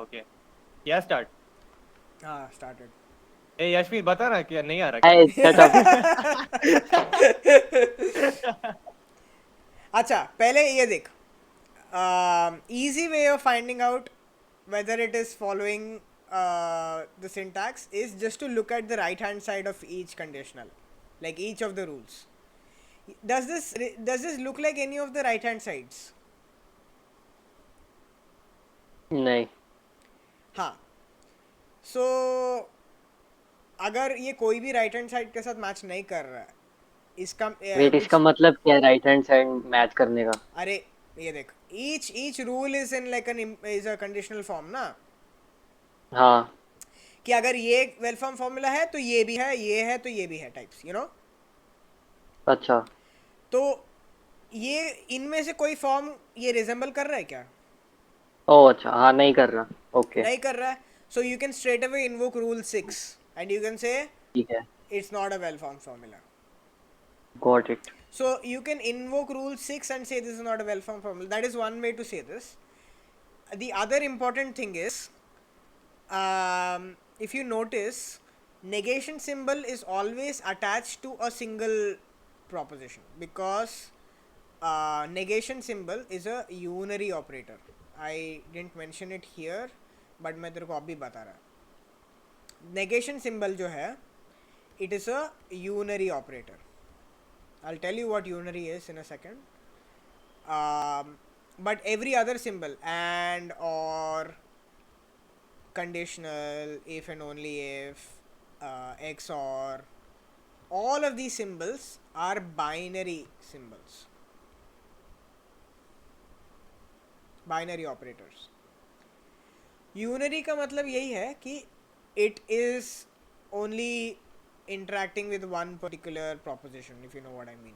Okay, क्या start? हाँ started. ए यशवीर बता ना, क्या नहीं आ रहा Hey, shut up. क्या? अच्छा पहले ये देख. Easy way of finding out whether it is following the syntax is just to look at the right hand side of each conditional, like each of the rules. Does this look like any of the right hand sides? नहीं. हाँ. So अगर ये कोई भी right hand side के साथ match नहीं कर रहा है इसका वेट, इसका which मतलब क्या है राइट हैंड साइड मैच करने का? अरे ये देख, each rule is in like is a conditional form ना. हाँ. कि अगर ये वेल फॉर्म फॉर्मूला है तो ये भी है, ये है तो ये भी है, टाइप्स यू नो. अच्छा. तो ये इनमें से कोई फॉर्म ये रिजेंबल कर रहा है क्या? ओह अच्छा, हाँ नहीं कर रहा. ओके. नहीं कर रहा है. सो you can straight away invoke rule 6 and you can say ठीक है. It's not a well form formula. Got it. So you can invoke rule 6 and say this is not a well formed formula. That is one way to say this. The other important thing is, if you notice, negation symbol is always attached to a single proposition because negation symbol is a unary operator. I didn't mention it here, but मैं तेरे को अभी बता रहा. Negation symbol जो है, it is a unary operator. I'll tell you what unary is in a second. But every other symbol, and, or, conditional, if and only if, XOR, all of these symbols are binary symbols, binary operators. Unary का मतलब यही है कि it is only interacting with one particular proposition, if you know what I mean.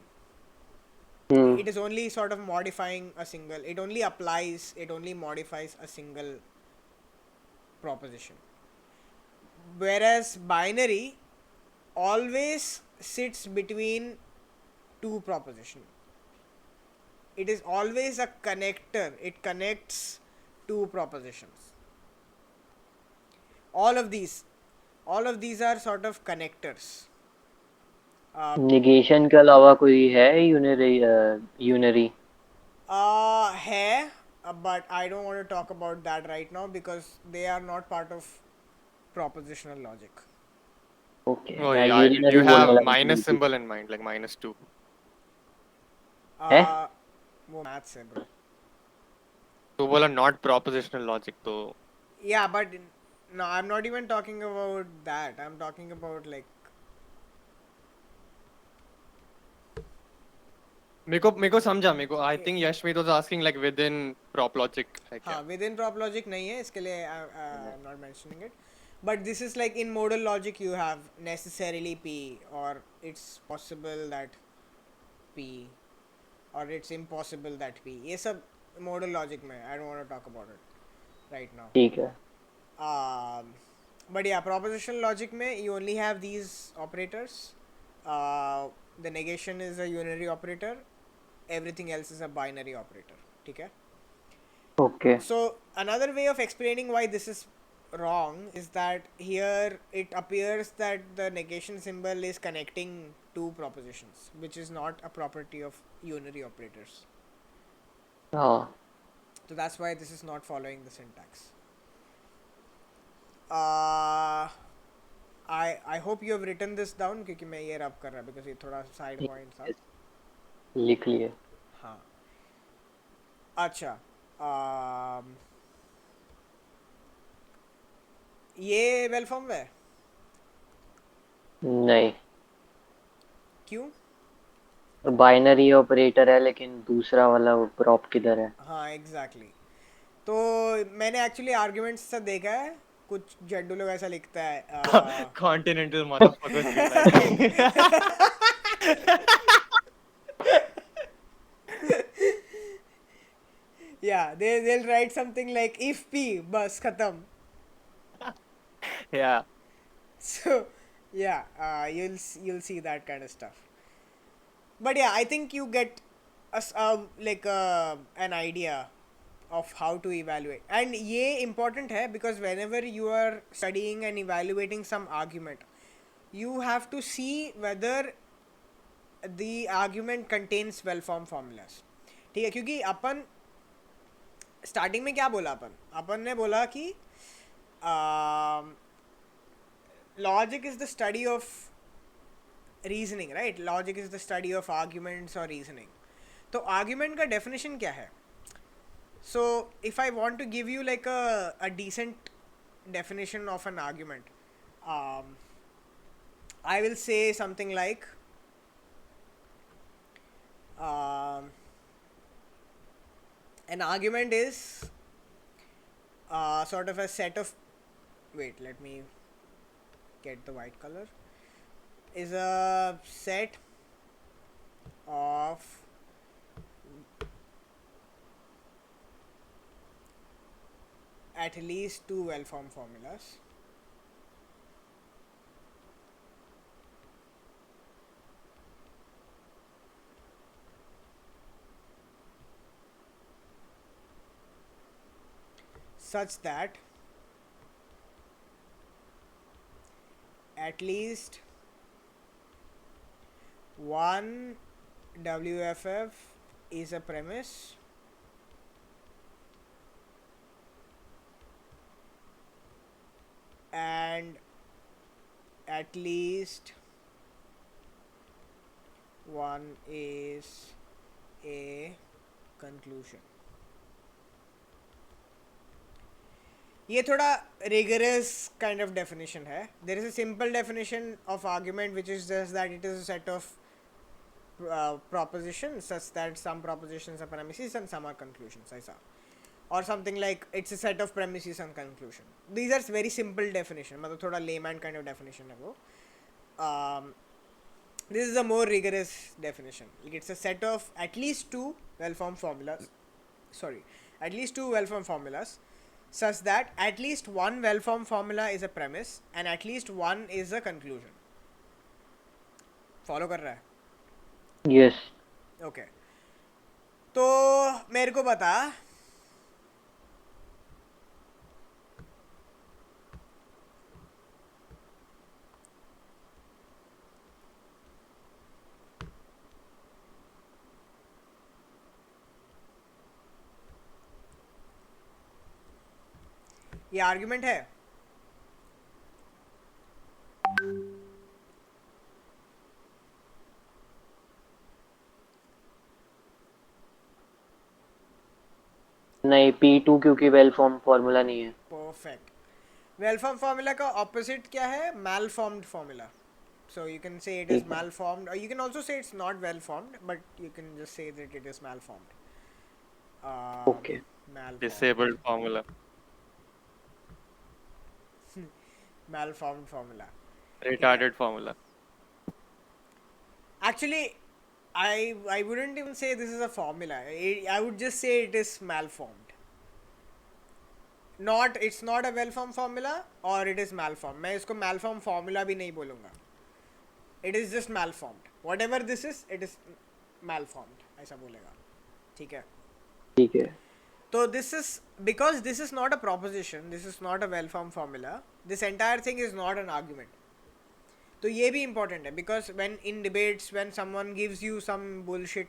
It is only sort of modifying a single, it only applies, it only modifies a single proposition. Whereas binary always sits between two propositions. It is always a connector, it connects two propositions. All of these are sort of connectors. Negation के अलावा कोई है unary? Unary है, but I don't want to talk about that right now because they are not part of propositional logic. Okay. Oh मैं yeah, unary you बोलने have लगा था minus बिल्कुल. symbol in mind, like -2. है. वो maths है bro. तो बोला not propositional logic, तो Yeah, but no, I'm not even talking about that. I'm talking about like मेरे को समझा. मेरे को I think Yashmeet was asking like within prop logic है क्या? हाँ, within prop logic नहीं है, इसके लिए I'm not mentioning it. But this is like in modal logic you have necessarily P, or it's possible that P, or it's impossible that P. ये सब modal logic में, I don't want to talk about it right now. ठीक है. But yeah, propositional logic में you only have these operators. The negation is a unary operator. Everything else is a binary operator. ठीक है? Okay. So another way of explaining why this is wrong is that here it appears that the negation symbol is connecting two propositions, which is not a property of unary operators. हाँ. So that's why this is not following the syntax. I hope you have written this down क्योंकि मैं ये रब कर रहा because ये थोड़ा side point था. लिख लिए. हाँ. अच्छा. ये वेल फॉर्म है? नहीं. क्यों? बाइनरी ऑपरेटर है लेकिन दूसरा वाला वो प्रॉप किधर है? हाँ एग्जैक्टली. तो मैंने एक्चुअली आर्ग्यूमेंट्स से देखा है, कुछ जड्डू लोग ऐसा लिखता है. Continental motherfuckers be like. Yeah, they'll write something like if P बस खत्म. Yeah. So yeah, you'll see that kind of stuff. But yeah, I think you get like an idea of how to evaluate. And ये important है because whenever you are studying and evaluating some argument, you have to see whether the argument contains well formed formulas. ठीक है, क्योंकि अपन starting में क्या बोला, अपन ने बोला कि logic is the study of reasoning, right? Logic is the study of arguments और रीजनिंग. तो आर्ग्यूमेंट का डेफिनेशन क्या है? So if I want to give you like a decent definition of an argument, I will say something like an argument is sort of a set of, wait, let me get the white color, is a set of at least two well-formed formulas such that at least one WFF is a premise and at least one is a conclusion. ये थोड़ा rigorous kind of definition है. There is a simple definition of argument which is just that it is a set of propositions such that some propositions are premises and some are conclusions, ऐसा. Or something like it's a set of premises and conclusion. These are very simple definition, मतलब थोड़ा layman kind of definition है वो. This is a more rigorous definition. Like it's a set of at least two well-formed formulas. At least two well-formed formulas, such that at least one well-formed formula is a premise and at least one is a conclusion. Follow कर रहा है? Yes. Okay. तो मेरे को बता, ये argument है? नहीं, P2 क्योंकि वेल फॉर्म फॉर्मूला नहीं है. परफेक्ट. वेल फॉर्म फार्मूला का ऑपोजिट क्या है? Malformed formula. So you can say it is malformed, or you can also say it's not well formed, but you can just say that it is malformed. Okay. Malformed. Disabled formula. Malformed formula. Retarded formula. Actually, I wouldn't even say this is a formula. I would just say it is malformed. It's not a well formed formula or it is malformed. मैं इसको malformed formula भी नहीं बोलूँगा. It is just malformed. Whatever this is, it is malformed. ऐसा बोलेगा. ठीक है. ठीक है. So this is because this is not a proposition. This is not a well formed formula. This entire thing is not an argument. तो ये भी important है because when in debates, when someone gives you some bullshit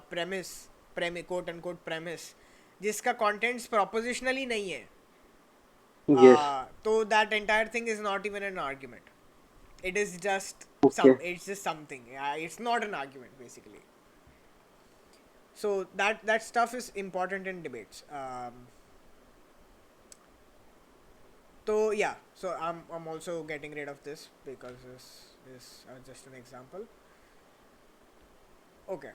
premise, quote unquote premise, जिसका contents propositionally नहीं है, Yes. तो that entire thing is not even an argument. It is just Okay. it's just something. It's not an argument basically. So that stuff is important in debates. So yeah, so I'm also getting rid of this because this is just an example. Okay.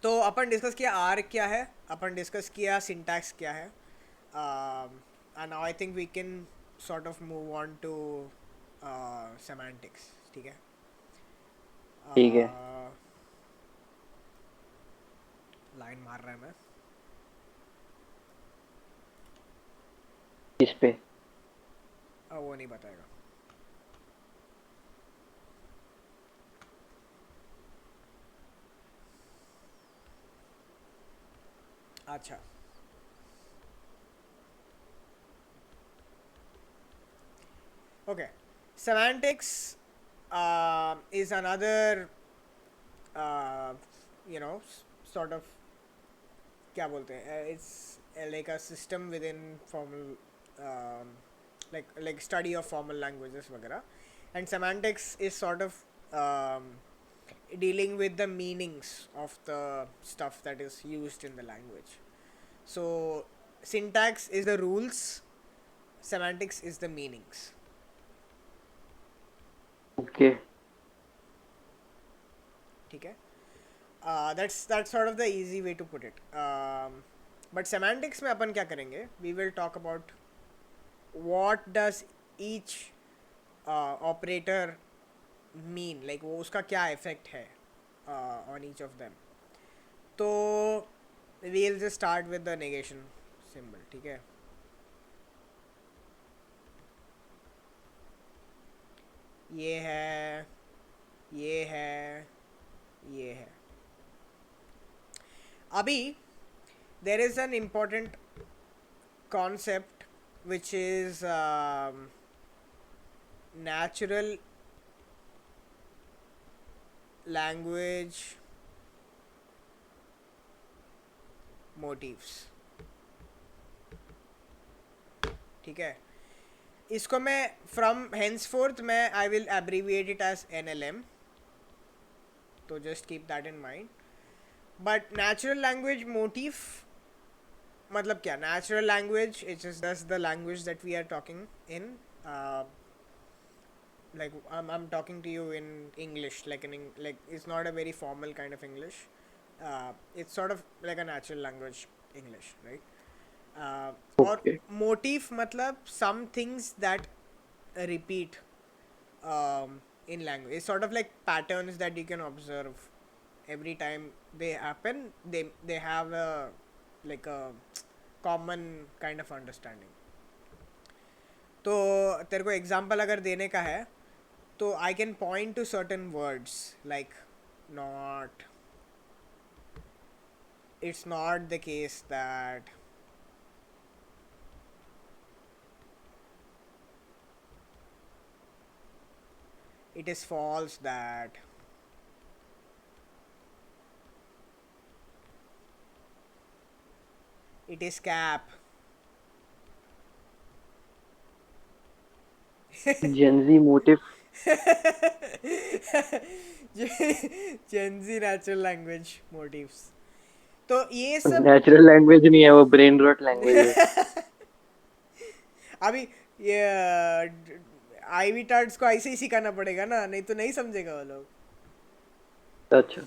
तो अपन discuss किया R क्या है, अपन discuss किया syntax क्या है, and now I think we can sort of move on to semantics. ठीक है. ठीक है. लाइन मार रहा है मैं इस पे. वो नहीं बताएगा. अच्छा, okay. Semantics is another uh, you know sort of क्या बोलते हैं, it's like a system within formal like study of formal languages वगैरह, and semantics is sort of dealing with the meanings of the stuff that is used in the language. So syntax is the rules, semantics is the meanings. Okay. ठीक है, that's sort of the easy way to put it. But semantics में अपन क्या करेंगे, we will talk about what does each operator mean, like वो उसका क्या effect है on each of them. तो we'll just start with the negation symbol. ठीक है, ये है, ये है, ये है. अभी there is an important concept which is natural language motifs. ठीक है, इसको मैं from henceforth मैं I will abbreviate it as NLM, तो just keep that in mind. But natural language motif मतलब क्या, natural language it's just the language that we are talking in, like I'm talking to you in English, like like it's not a very formal kind of English, it's sort of like a natural language English, right? और Okay. motif मतलब some things that repeat in language. It's sort of like patterns that you can observe every time they happen. They have a like a common kind of understanding. तो तेरे को example अगर देने का है तो I can point two certain words like not, it's not the case that it is false that it is cap. Gen Z motif. Gen Z natural language motifs. तो ये सब नेचुरल लैंग्वेज नहीं है, वो ब्रेन रॉट लैंग्वेज है. अभी ये ivy टार्ड्स को ऐसे ही सिखाना पड़ेगा ना, नहीं तो नहीं समझेगा वो लोग. अच्छा.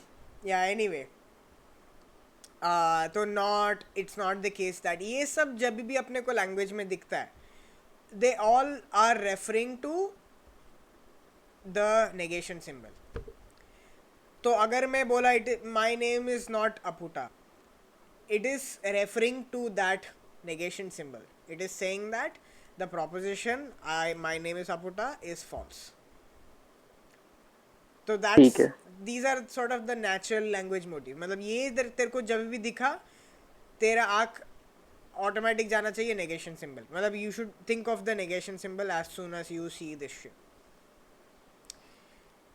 या एनीवे, तो not, it's not the case that, ये सब जब भी अपने को लैंग्वेज में दिखता है they all are referring to the negation symbol. तो अगर मैं बोला it my name is not अपूटा, it is referring to that negation symbol. It is saying that the proposition my name is Aputa is false. So that's, these are sort of the natural language motive. मतलब ये तेरे को जब भी दिखा तेरा आँख ऑटोमेटिक जाना चाहिए negation symbol. मतलब you should think of the negation symbol as soon as you see this shit.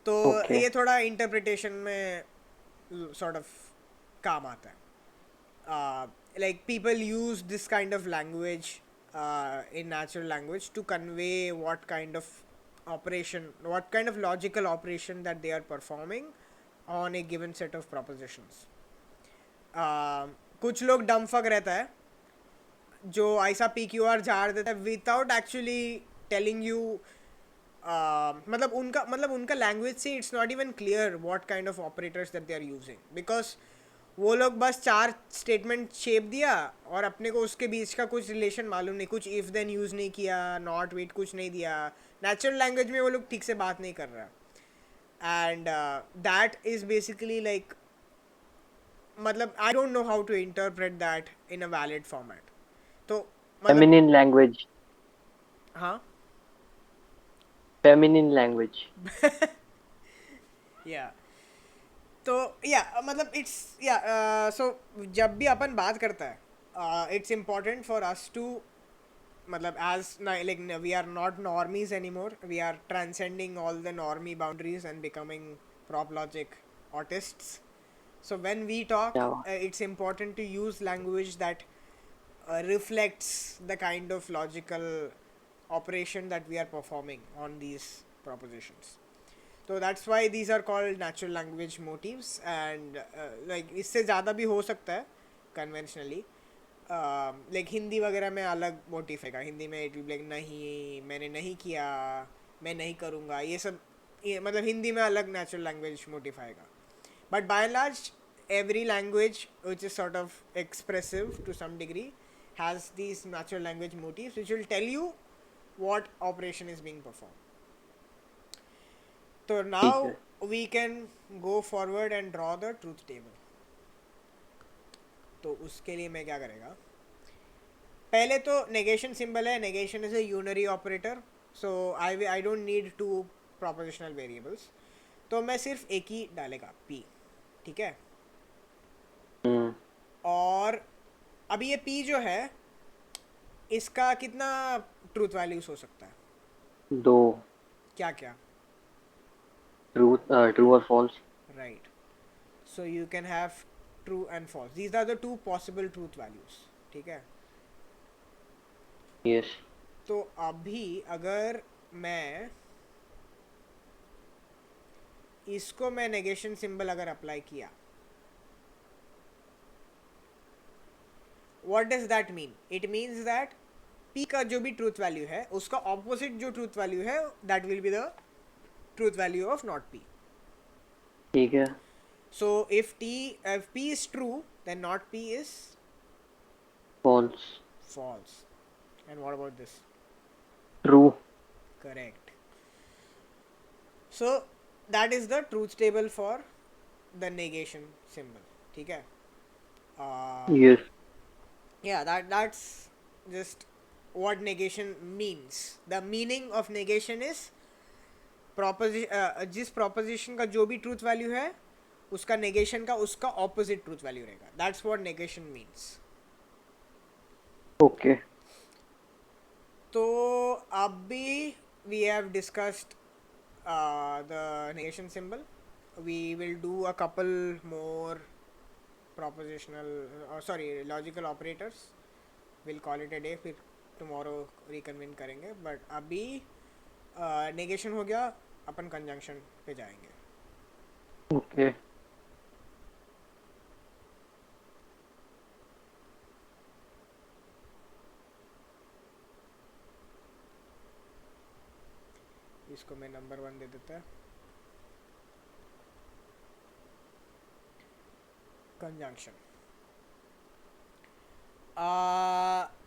तो ये थोड़ा interpretation में sort of काम आता है. Like people use this kind of language in natural language to convey what kind of operation, what kind of logical operation that they are performing on a given set of propositions. कुछ लोग डम्फक रहता है जो ऐसा PQR झाड़ देता है without actually telling you, मतलब उनका लैंग्वेज से it's not even clear what kind of operators that they are using, because वो लोग बस 4 स्टेटमेंट शेप दिया और अपने को उसके बीच का कुछ रिलेशन मालूम नहीं, कुछ इफ देन यूज़ नहीं किया, नॉट वेट कुछ नहीं दिया. नेचुरल लैंग्वेज में वो लोग ठीक से बात नहीं कर रहा, and that is basically like, मतलब I don't know how to interpret that in a valid format. तो फेमिनिन लैंग्वेज. हाँ, फेमिनिन लैंग्वेज. या तो या मतलब इट्स या सो जब भी अपन बात करता है it's important for us to मतलब as like we are not normies anymore, we are transcending all the normie boundaries and becoming prop logic autists. So when we talk क्या it's important to use language that reflects the kind of logical operation that we are performing on these propositions. So that's why these are called natural language motifs and like इससे ज़्यादा भी हो सकता है conventionally. Like Hindi वगैरह में अलग motive है, हिंदी में इट विल लाइक नहीं, मैंने नहीं किया, मैं नहीं करूँगा, ये सब ये मतलब हिंदी में अलग नेचुरल लैंग्वेज मोटिव आएगा. But by and large every language which is sort of expressive to some degree has these natural language motifs which will tell you what operation is being performed. So ठीक now है. we can go forward and draw the truth table. तो उसके लिए मैं क्या करेगा, पहले तो नेगेशन सिंबल है, negation is a unary operator, so I don't need to propositional variables, तो मैं सिर्फ एक ही डालेगा p, ठीक है. हम्म. और अभी ये p जो है इसका कितना ट्रूथ वैल्यूज हो सकता है, 2. क्या क्या, ट्रू और false. Right. So you can have true and false, these are the two possible truth values, ठीक है. यस. तो अभी अगर मैं इसको मैं नेगेशन सिंबल अगर अप्लाई किया, what does that mean, it means that p का जो भी ट्रूथ वैल्यू है उसका ऑपोजिट जो ट्रूथ वैल्यू है that will be the truth value of not p. ठीक है. So if p is true then not p is false. false. And what about this? True. Correct. So that is the truth table for the negation symbol, ठीक है. Yes. Yeah, that's just what negation means. The meaning of negation is जिस proposition का जो भी truth value है उसका negation का उसका opposite truth value रहेगा. That's what negation means. Okay. तो अभी we have discussed the negation symbol. We will do a couple more propositional logical operators. We'll call it a day, फिर tomorrow reconvene करेंगे. But अभी negation हो गया, अपन conjunction पे जाएंगे. ओके. इसको मैं नंबर 1 दे देता है, कंजंक्शन.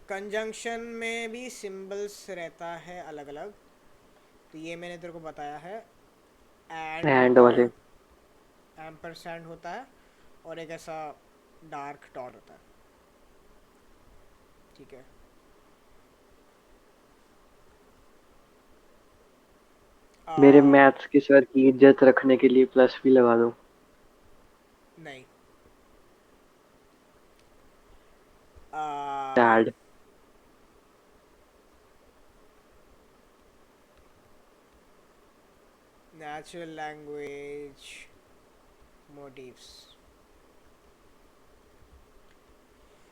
कंजंक्शन में भी सिंबल्स रहता है अलग अलग, तो ये मैंने तेरे को बताया है. एंड वाले. एम्परसैंड होता है और एक ऐसा डार्क डॉट होता है, ठीक है. मेरे मैथ्स के सर की इज्जत रखने के लिए प्लस भी लगा दो. नहीं. सैड. नेचुरल लैंग्वेज मोटिव्स,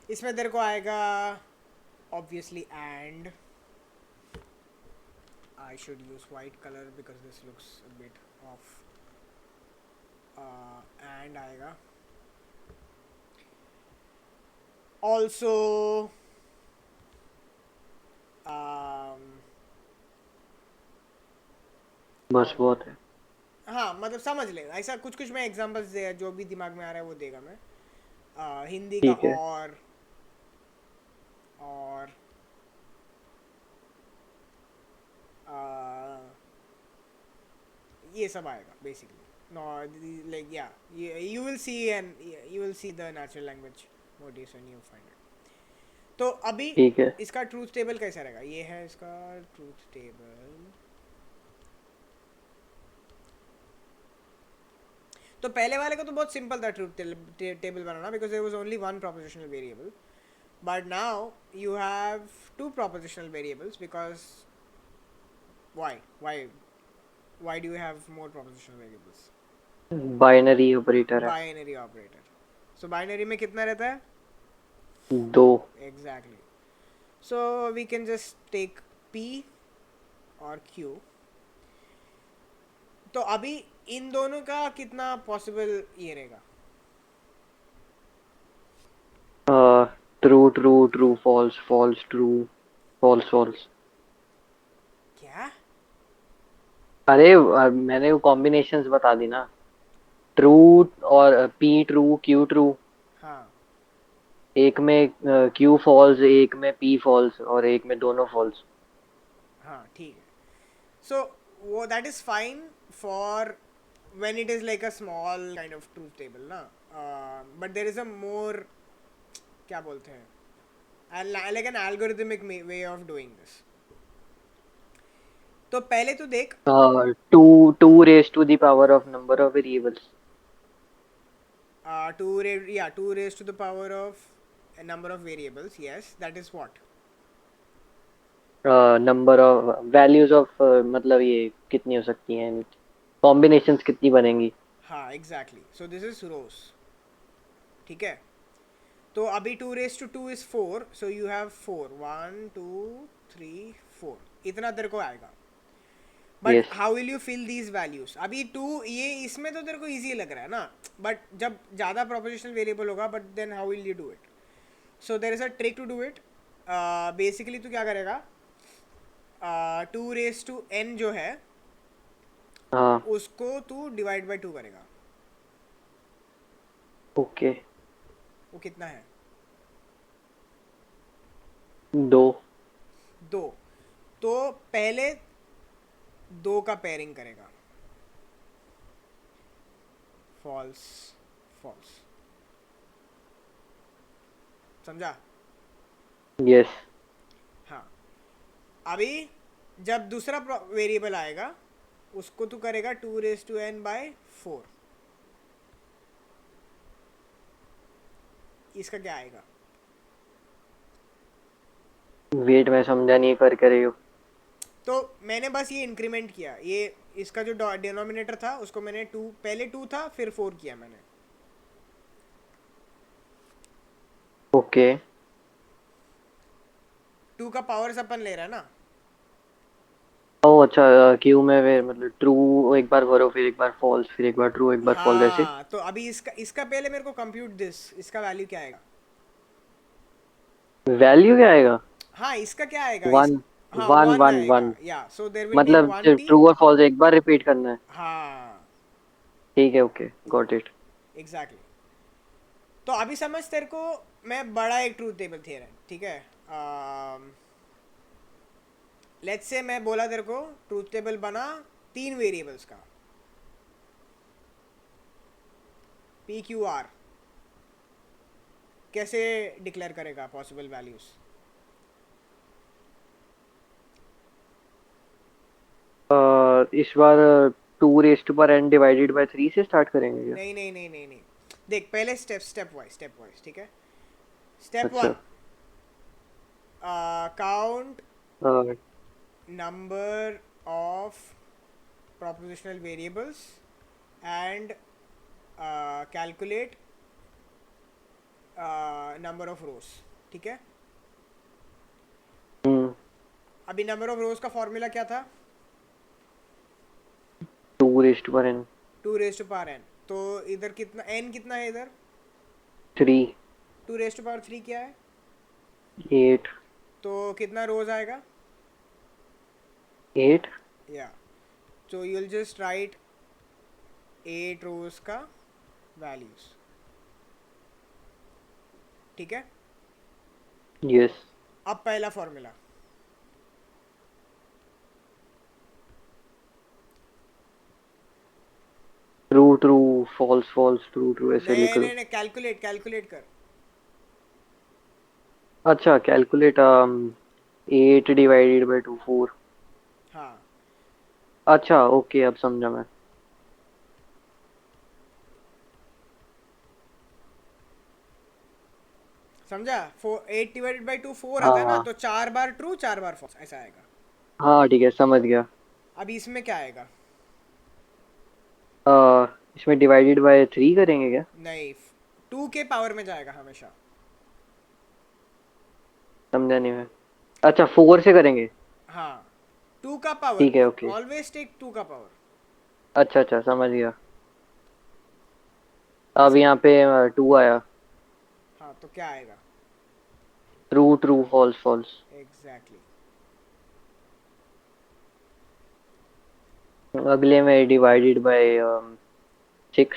इसमें तेरे को आएगा obviously and. I should use white color because this looks a bit off. And आएगा also बस बहुत है. हाँ मतलब समझ ले, ऐसा कुछ कुछ मैं एग्जांपल्स दे, जो भी दिमाग में आ रहा है वो देगा मैं. हिंदी का ठीक है. और ये सब आएगा basically. No, like yeah, you will see and you will see the natural language motifs when you find it. तो अभी ठीक है. इसका ट्रूथ टेबल कैसा रहेगा, ये है इसका ट्रूथ टेबल. तो पहले वाले का तो बहुत सिंपल था ट्रूथ टेबल बनाना, because there was only one propositional variable. But now you have two propositional variables, because why why do you have more propositional variables? Binary operator है. Binary operator. सो बाइनरी में कितना रहता है? 2. Exactly. So we can just take p और q. तो अभी इन दोनों का कितना पॉसिबल ये रहेगा? True true true false false true false false. क्या? अरे मैंने वो कॉम्बिनेशंस बता दी ना. ट्रू और पी ट्रू क्यू ट्रू. हाँ एक में क्यू फॉल्स, एक में पी फॉल्स और एक में दोनों फॉल्स. हाँ ठीक है. सो वो that is fine for when it is like a small kind of truth table ना. But there is a more, क्या बोलते हैं, like an algorithmic way of doing this. तो पहले तो देख. Two to raise to the power of number of variables. 2 raised to the power of a number of variables, yes, that is what? Number of values of, मतलब ये कितनी हो सकती हैं, कॉम्बिनेशंस कितनी बनेंगी. हाँ exactly. So this is rose. ठीक है. तो अभी 2 raised to 2 is 4, so you have 4, 1 2 3 4, इतना तेरे को आएगा. But Yes. How will you fill these values? अभी 2 ये इसमें तो तेरे को इजी लग रहा है ना, बट जब ज़्यादा प्रोपोजिशनल वेरिएबल होगा, but then how will you do it? So there is a trick to do it. Basically तू क्या करेगा, 2 raised to n जो है हाँ. उसको तू डिवाइड बाई 2 करेगा. ओके. वो कितना है? 2. 2. तो पहले 2 का पेयरिंग करेगा. False false. समझा? यस. हाँ. अभी जब दूसरा वेरिएबल आएगा उसको तू करेगा 2 raised to n बाय 4. इसका क्या आएगा? वेट, मैं समझा नहीं, कर कर रही हो. तो मैंने बस ये इंक्रीमेंट किया, ये इसका जो डिनोमिनेटर था उसको मैंने 2, पहले 2 था फिर 4 किया मैंने. ओके. 2 का पावर्स अपन ले रहा है ना. ओ अच्छा, क्यू में वे मतलब ट्रू एक बार भरो, फिर एक बार फॉल्स, फिर एक बार ट्रू, एक बार फॉल्स, ऐसे. हाँ. तो अभी इसका इसका पहले मेरे को कंप्यूट दिस, इसका वैल्यू क्या आएगा? वैल्यू क्या आएगा? हाँ इसका क्या आएगा? 1 हाँ 1 1 1 आएगा. 1. या सो देयर विल बी मतलब 1t. ट्रू और फॉल्स एक बार रिपीट करना है. हाँ ठीक है, ओके, गॉट इट. एग्जैक्टली. तो अभी समझ तेरे को, मैं बड़ा एक ट्रूथ टेबल थियरम, ठीक है. लेट्स से मैं बोला तेरे को ट्रूथ टेबल बना 3 वेरिएबल्स का, पी क्यू आर. कैसे डिक्लेयर करेगा पॉसिबल वैल्यूज? इस बार 2 raise to power n divided by 3 से स्टार्ट करेंगे क्या? नहीं नहीं नहीं नहीं नहीं. देख पहले स्टेप वाइज, ठीक है. स्टेप अच्छा. 1, count uh, number of propositional variables and calculate number of rows. ठीक है. अभी नंबर ऑफ रोज का फॉर्मूला क्या था? 2 raise to power n. 2 raised to power n. तो इधर कितना n कितना है इधर? 3. 2 raised to power 3 क्या है? 8. तो कितना रोज आएगा? 8. या so you will just write 8 rows का वैल्यूज. ठीक है. यस. अब पहला formula, true true false false true true, ऐसे लिख नहीं लो. नहीं नहीं, कैलकुलेट कर. अच्छा, कैलकुलेट. 8 divided by 2 4. हाँ अच्छा, ओके, अब समझा मैं. समझा? 8 डिवाइडेड बाई 2 4 हाँ आता है ना, हाँ तो 4 बार ट्रू 4 बार फॉल्स ऐसा आएगा. हाँ ठीक है समझ गया। अब इसमें क्या आएगा? इसमें डिवाइडेड बाय 3 करेंगे क्या? नहीं, 2 के पावर में जाएगा हमेशा. समझा नहीं मैं। अच्छा 4 से करेंगे। हाँ, 2 का पावर. ठीक है ओके। ऑलवेज टेक 2 का पावर. अच्छा अच्छा समझ गया। अब ऐसे. यहाँ पे 2 आया। हाँ, तो क्या आएगा? True true false false. Exactly. अगले में डिवाइडेड बाय 6।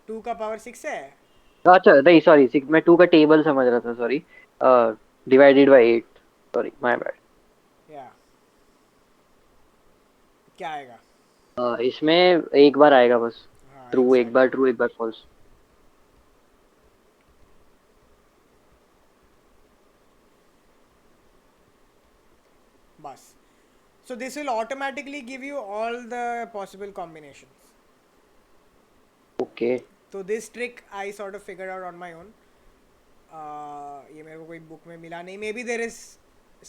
2 का पावर 6 है. अच्छा नहीं सॉरी 6, मैं 2 का टेबल समझ रहा था sorry. Divided by 8। Sorry my bad. या, क्या आएगा? इसमें एक बार आएगा बस। हाँ, ट्रू एक बार एग्जैक्टली. ट्रू एक बार फॉल्स। बस. So this will automatically give you all the possible combinations. Okay So this trick I sort of figured out on my own. ये मेरे को कोई बुक में मिला नहीं. Maybe there is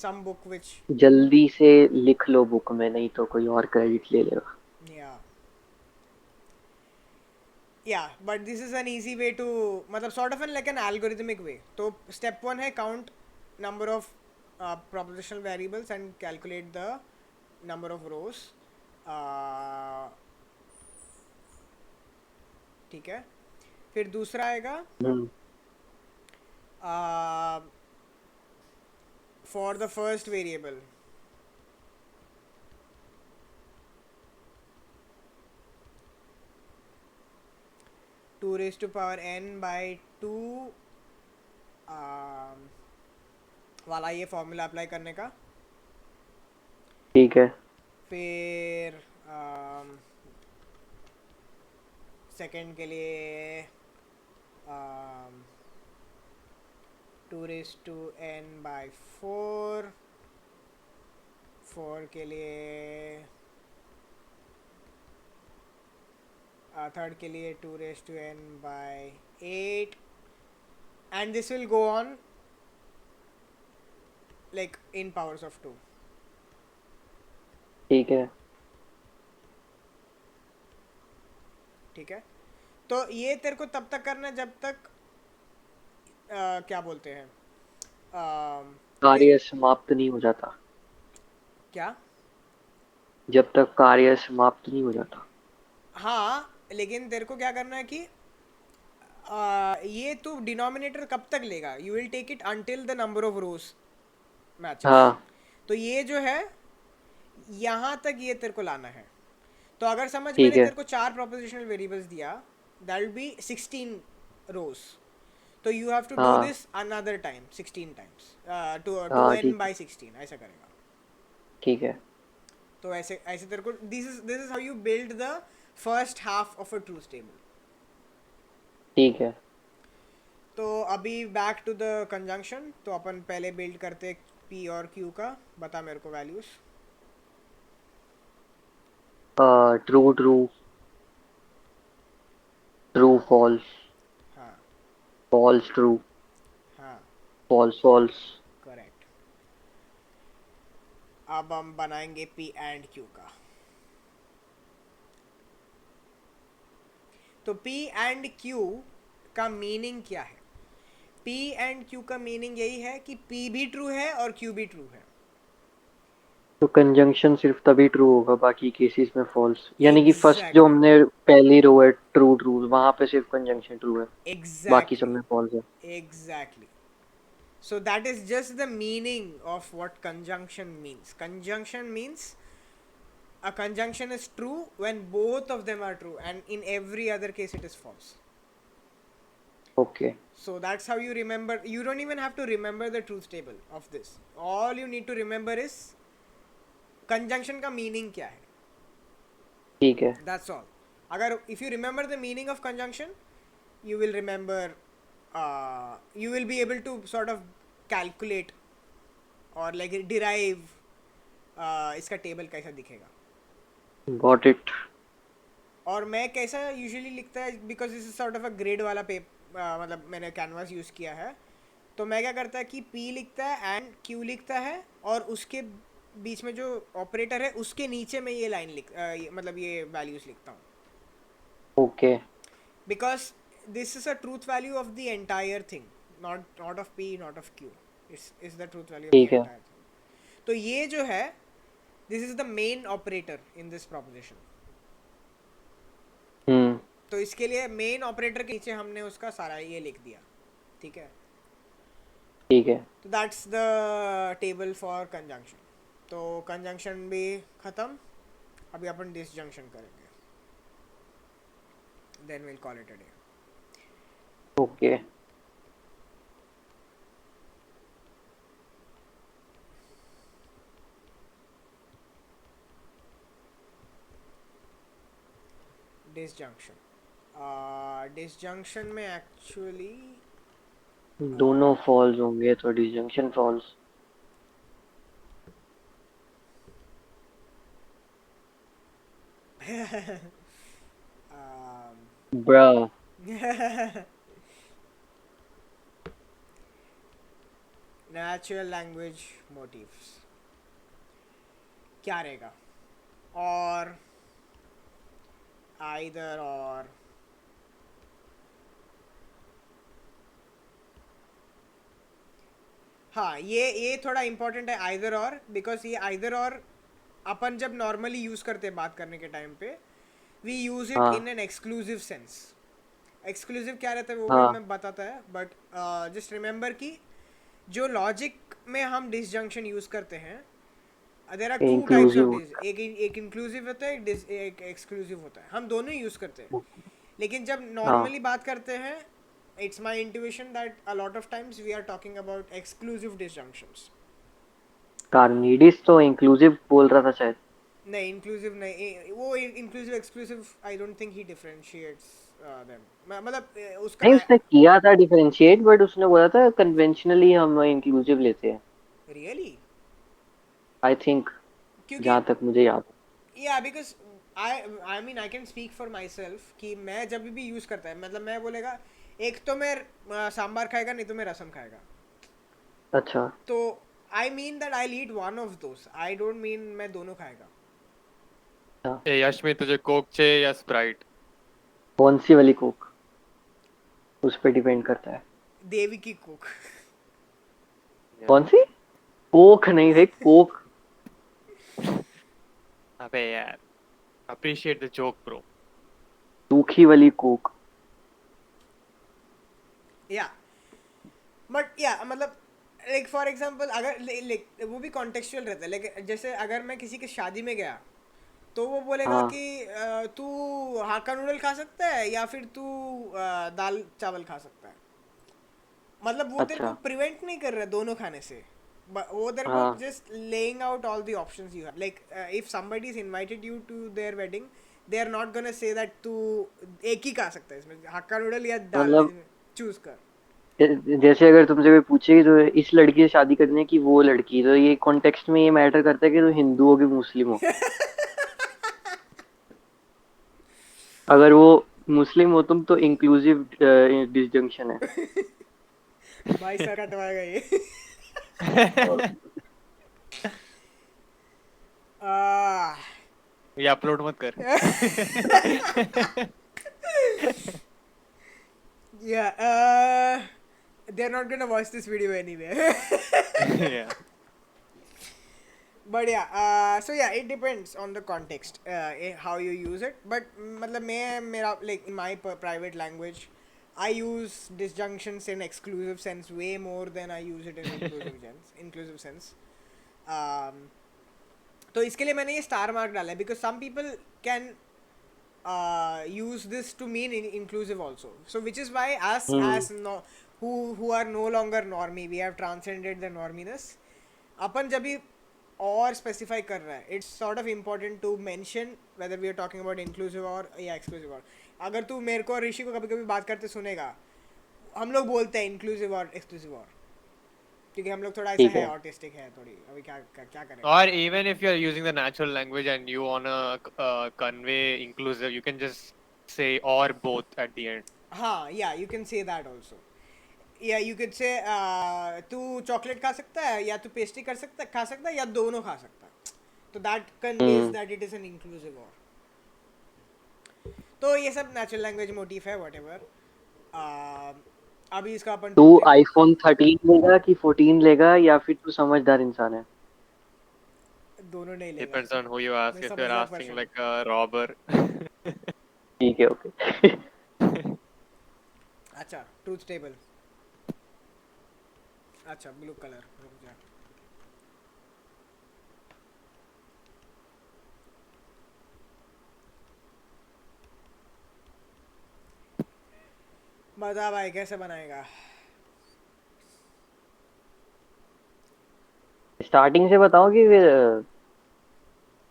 some book which, जल्दी से लिख लो बुक में, नहीं तो कोई और क्रेडिट ले लेगा। yeah, yeah. But this is an easy way to, मतलब sort of like an algorithmic way. तो step 1 है count number of propositional variables and calculate the number of rows. ठीक है. फिर दूसरा आएगा hmm for the first variable. Two raise to power n by 2 वाला ये फॉर्मूला अप्लाई करने का. ठीक है फिर सेकंड के लिए 2 रेज टू n by 4. 4 के लिए थर्ड के लिए 2 raise to n by 8. and this will go on like in powers of 2. ठीक है ठीक है. तो ये तेरे को तब तक करना है जब तक क्या बोलते हैं, कार्य समाप्त नहीं हो जाता। क्या? जब तक कार्य समाप्त नहीं हो जाता। हाँ, लेकिन तेरे को क्या करना है कि ये तू डिनोमिनेटर कब तक लेगा? You will take it until the number of rows matches. हाँ तो ये जो है, यहाँ तक ये तेरे को लाना है. तो अगर समझ ठीक मैंने है तेरे को 4 प्रोपोजिशनल वेरिएबल्स दिया, दैट विल बी 16 रोज. तो यू हैव टू डू हाँ this another time 16 times. Two हाँ n ठीक है by 16 ऐसा करेगा. ठीक है तो ऐसे ऐसे तेरे को this is how you build the first half of a truth table. ठीक है। तो अभी बैक टू द कंजंक्शन. तो अपन पहले बिल्ड करते p और q का. बता मेरे को values. True true true false हाँ. फॉल्स ट्रू हाँ, फॉल्स फॉल्स। करेक्ट. अब हम बनाएंगे p एंड q का. तो p एंड q का मीनिंग क्या है? p एंड q का मीनिंग यही है कि p भी ट्रू है और q भी ट्रू है. तो कंजंक्शन सिर्फ तभी ट्रू होगा, बाकी केसेस में फॉल्स, यानी कि फर्स्ट जो एग्जैक्टली. हमने पहली रो है ट्रू ट्रू, वहां पे सिर्फ कंजंक्शन ट्रू है, बाकी सब एग्जैक्टली. में फॉल्स है। Exactly. So that is just the meaning of what conjunction means. Conjunction means a conjunction is true when both of them are true, and in every other case it is false. Okay So that's how you remember. You don't even have to remember the truth table of this. All you need to remember is conjunction का meaning क्या है. ठीक है That's all. अगर if you remember the meaning of conjunction, you will remember. You will be able to sort of calculate or like derive इसका table कैसा दिखेगा. Got it. और मैं कैसा यूजुअली लिखता है, because this is sort of a grade वाला मतलब मैंने कैनवास यूज़ किया है, तो मैं क्या करता है कि P लिखता है एंड Q लिखता है, और उसके बीच में जो ऑपरेटर है उसके नीचे में ये लाइन मतलब ये वैल्यूज़ लिखता हूँ, okay because this is a truth value of the entire thing, not of P, not of Q. Is the truth value of the ठीक है। entire thing. तो ये जो है, this is the main operator in this proposition. हम्म तो इसके लिए main operator के नीचे हमने उसका सारा ये लिख दिया, ठीक है। ठीक है। तो that's the table for conjunction. तो कंजंक्शन भी खत्म, अभी अपन डिसजंक्शन करेंगे, then will call it a day. Okay disjunction, disjunction में एक्चुअली दोनों फॉल्स होंगे तो डिसजंक्शन फॉल्स। ब्रा नेचुरल लैंग्वेज मोटिव्स क्या रहेगा, और आइदर और, हाँ ये थोड़ा इम्पोर्टेंट है आइदर और, बिकॉज ये आइदर और अपन जब नॉर्मली यूज़ करते हैं बात करने के टाइम पे, वी यूज़ इट हाँ in an exclusive sense. Exclusive क्या रहता है वो भी हाँ मैं बताता है, बट जस्ट रिमेंबर कि जो लॉजिक में हम डिसजंक्शन यूज़ करते हैं, there are two types of inclusive. डिस, एक इंक्लूसिव होता है, एक एक्सक्लूसिव होता है, हम दोनों ही यूज़ करते हैं। लेकिन जब हाँ नॉर्मली बात करते हैं, it's my intuition that a lot of times we are talking about exclusive disjunctions. कार्निडीज तो इंक्लूसिव बोल रहा था शायद। नहीं इंक्लूसिव नहीं, वो inclusive exclusive I don't think he differentiates them, मतलब उसका नहीं उसने किया था डिफरेंशिएट, बट उसने बोला था कन्वेंशनली हम इंक्लूसिव लेते हैं। रियली, आई थिंक, क्योंकि जहाँ तक मुझे याद या because I mean I can speak for my self कि मैं जब भी यूज़ करता है, मतलब मैं बोलेगा एक तो मैं सांबार खाएगा, नहीं तो मैं रसम खाएगा, है। अच्छा तो I mean that I eat one of those, I don't mean मैं दोनों खाएगा। अच्छा। ए यश में तुझे कोक चाहिए या स्प्राइट? कौन सी वाली कोक, उस पर डिपेंड करता है। देवी की कुक। कौन सी? कोक नहीं रे, कोक। अबे यार, अप्रिशिएट द जोक ब्रो। सूखी वाली कोक। या बट या मतलब लाइक फॉर एग्जांपल अगर वो भी कॉन्टेक्चुअल रहता है, लेकिन जैसे अगर मैं किसी की शादी में गया, तो वो बोलेगा हाँ कि तू हाक्का नूडल खा सकता है या फिर तू दाल चावल खा सकता है, मतलब वो तेरे को अच्छा। प्रिवेंट नहीं कर रहा दोनों खाने से, वो तेरे को हाँ just laying out all the options you have, like if somebody is invited you to their wedding, they are not gonna say that तू एक ही खा सकता है इसमें, हक्का नूडल या दाल, मतलब चूज कर। जैसे अगर तुमसे कोई पूछे कि तो इस लड़की से शादी करनी है कि वो लड़की, तो ये कॉन्टेक्स्ट में ये मैटर करता है कि तो हिंदू हो कि मुस्लिम हो। अगर वो मुस्लिम हो तुम तो इंक्लूसिव डिसजंक्शन है। भाई सर कटवाएगा ये। आह, ये अपलोड मत कर। yeah, they're not gonna watch this video anyway. Yeah. But yeah, so yeah, it depends on the context, how you use it. But मतलब मैं मेरा like in my private language, I use disjunctions in exclusive sense way more than I use it in inclusive sense. Inclusive sense. Um, तो इसके लिए मैंने ये star mark डाला है because some people can use this to mean inclusive also. So which is why us hmm as no who are no longer normie, we have transcended the norminess. अपन जब भी और स्पेसिफाई कर रहा है, it's sort of important to mention whether we are talking about inclusive और या exclusive और। अगर तू मेरे को और ऋषि को कभी कभी बात करते सुनेगा, हम लोग बोलते हैं इंक्लूसिव और एक्सक्लूसिव और, क्योंकि हम लोग थोड़ा ऐसा ठीक है, है। ऑटिस्टिक है थोड़ी, अभी क्या करें। Or even if you're using the natural language and you wanna convey inclusive, you can just say or both at the end. हाँ, yeah, you can say that also. Yeah, you could say तू chocolate खा सकता है या तू pastry खा सकता है या दोनों खा सकता है. तो that conveys hmm. that it is an inclusive or. तो ये सब नेचुरल लैंग्वेज मोटिफ है व्हाटएवर. अभी इसका अपन तू ट्रूथ टेबल. आईफोन 13 लेगा कि 14 लेगा या फिर तू समझदार इंसान है? दोनों नहीं लेगा. Depends on who you ask. मैं If you're समझदार asking पर्सन हूँ. like a robber. ठीक है, ओके. अच्छा, ट्रूथ टेबल. अच्छा, ब्लू कलर रुक जा. बता भाई कैसे बनाएगा. स्टार्टिंग से बताओ कि फिर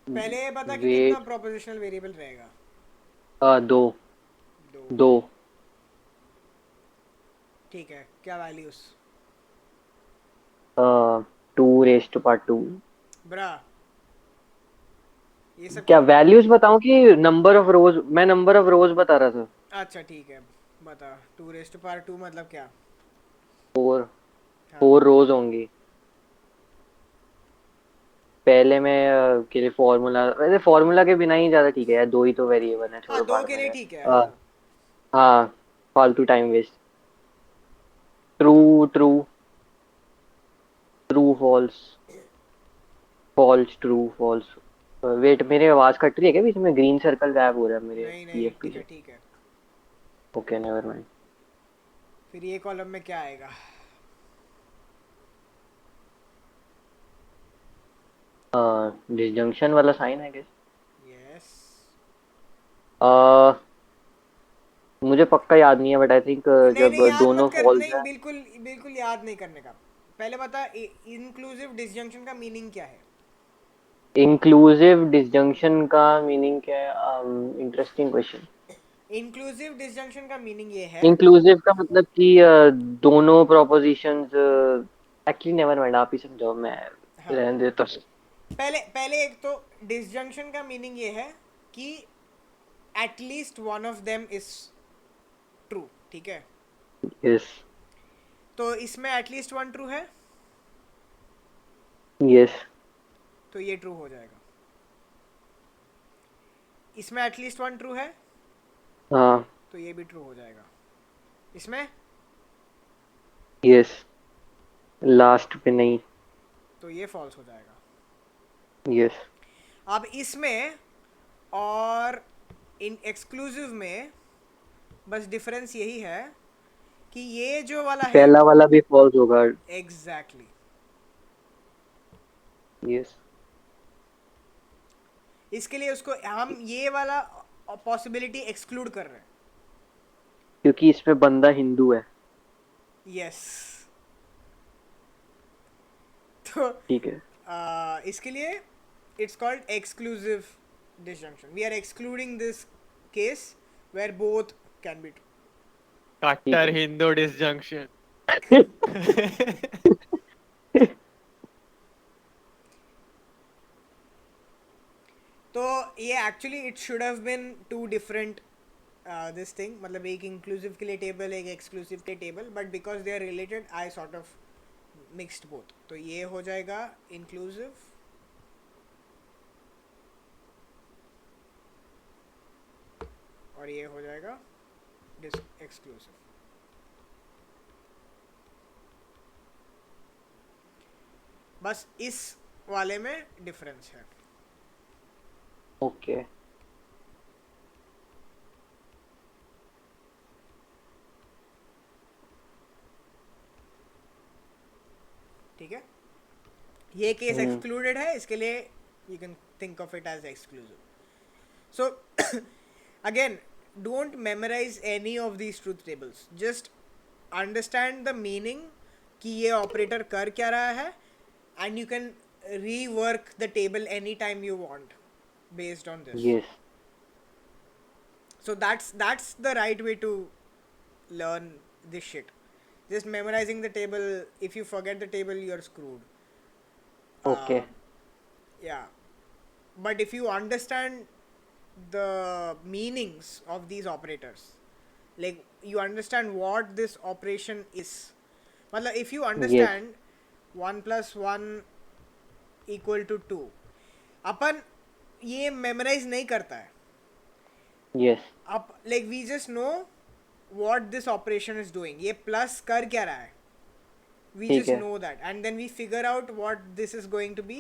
पहले ये बता कि कितना वेट. प्रोपोजिशनल वेरिएबल रहेगा. दो. दो. दो. ठीक है, क्या वैल्यूज. 2 raised to 2. ब्रा, ये सब क्या क्या. वैल्यूज बताऊं कि नंबर ऑफ रोज? मैं नंबर ऑफ रोज बता रहा था. अच्छा ठीक है, बता. 2 raised to 2 मतलब क्या. 4. हाँ. 4 रोज होंगी. पहले में के लिए फॉर्मूला, वैसे फॉर्मूला के बिना ही ज्यादा ठीक है यार. दो ही तो वेरिएबल है, हाँ, छोड़ो दो बाद के में लिए यार. ठीक है. हाँ. हाँ. फालतू time waste. True. True. True false. False true false. Wait, मेरी आवाज कट रही है क्या बीच में? ग्रीन सर्कल गायब हो रहा है मेरे नहीं नहीं, पीएफपी ठीक है से. ठीक है. Okay, never mind. फिर ये कॉलम में क्या आएगा. डिसजंक्शन वाला साइन है क्या? यस. मुझे पक्का याद नहीं है, बट आई थिंक नहीं जब नहीं, याद दोनों मत कर. फॉल्स नहीं, है. बिल्कुल बिल्कुल याद नहीं करने का. पहले बता इंक्लूसिव डिसजंक्शन का मीनिंग क्या है. इंक्लूसिव डिसजंक्शन का मीनिंग क्या है? Interesting question. इंक्लूसिव डिसजंक्शन का मीनिंग ये है. इंक्लूसिव का मतलब कि दोनों प्रोपोजिशंस. एक्चुअली नेवर माइंड, आप ही समझाओ, मैं हाँ, रहने देता पहले पहले एक तो डिसजंक्शन का मीनिंग ये है कि at least one of them is true. ठीक है. हूँ. यस. तो इसमें एटलीस्ट वन ट्रू है, यस. तो ये ट्रू हो जाएगा. इसमें एटलीस्ट वन ट्रू है, हाँ. तो ये भी ट्रू हो जाएगा. इसमें यस. लास्ट पे नहीं. तो ये फॉल्स हो जाएगा. यस. अब इसमें और इन एक्सक्लूसिव में बस डिफरेंस यही है कि ये जो वाला है. पहला वाला भी फॉल्स होगा. एग्जैक्टली. यस. इसके लिए उसको हम ये वाला पॉसिबिलिटी एक्सक्लूड कर रहे हैं. क्योंकि इसमें बंदा हिंदू है. यस. तो ठीक है. इसके लिए it's called exclusive disjunction. We are excluding this case where both can be true. Cutter Hindu disjunction. तो ये actually it should have been two different this thing. मतलब एक इंक्लूसिव के लिए टेबल, एक एक्सक्लूसिव के table, but because they are related I sort of mixed both. तो ये हो जाएगा इंक्लूसिव, और ये हो जाएगा एक्सक्लूसिव. बस इस वाले में डिफरेंस है. ओके. ठीक है. ये केस एक्सक्लूडेड है, इसके लिए you can think of it as exclusive. So again, don't memorise any of these truth tables. Just understand the meaning कि ये ऑपरेटर कर क्या रहा है, and you can rework the table any time you want based on this. Yes. So that's the right way to learn this shit. Just memorizing the table. If you forget the table, you're screwed. Okay. Yeah. But if you understand the meanings of these operators, like you understand what this operation is. मतलब if you understand 1 plus 1 equal to 2, अपन ये memorize नहीं करता है. yes, अब like we just know what this operation is doing. ये plus कर क्या रहा है? We ठीक just है. know that, and then we figure out what this is going to be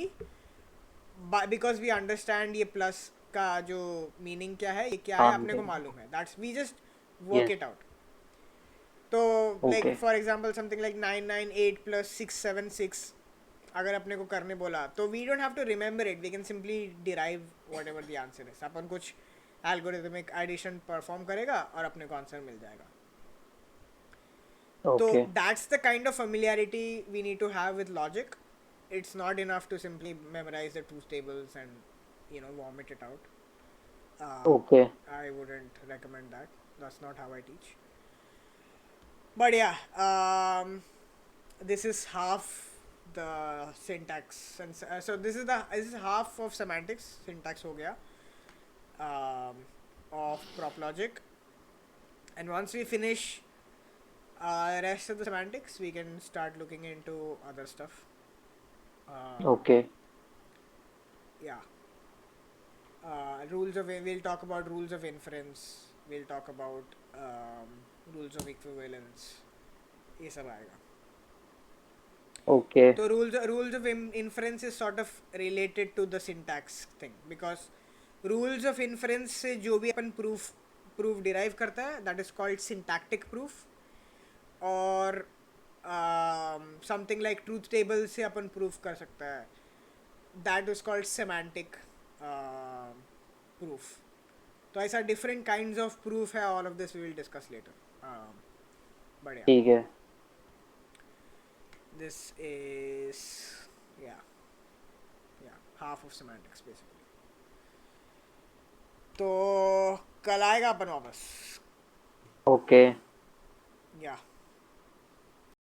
because we understand ये plus का जो meaning क्या है, ये क्या है, अपने को Something. मालूम है. That's we just work Yes. it out. तो like Okay. for example something like 998 plus 676 अगर अपने को करने बोला तो we don't have to remember it. We can simply derive whatever the answer is. अपन कुछ algorithmic addition perform करेगा और अपने को आंसर मिल जाएगा. So Okay. that's the kind of familiarity we need to have with logic. It's not enough to simply memorize the truth tables and vomit it out. Okay. I wouldn't recommend that. That's not how I teach. But yeah, this is half the syntax, and so this is half of semantics. Syntax हो गया of prop logic, and once we finish rest of the semantics, we can start looking into other stuff. Okay. Yeah. We'll talk about rules of inference. We'll talk about rules of equivalence. ये सब आएगा. Okay. So rules of inference is sort of related to the syntax thing, because rules of inference से जो भी अपन proof derive करता है, that is called syntactic proof. और something like truth table से अपन proof कर सकता है, that is called semantic proof. तो ऐसा different kinds of proof है. All of this we will discuss later. But yeah, ठीक है. this is yeah half of semantics basically. तो कल आएगा अपन वापस. Okay.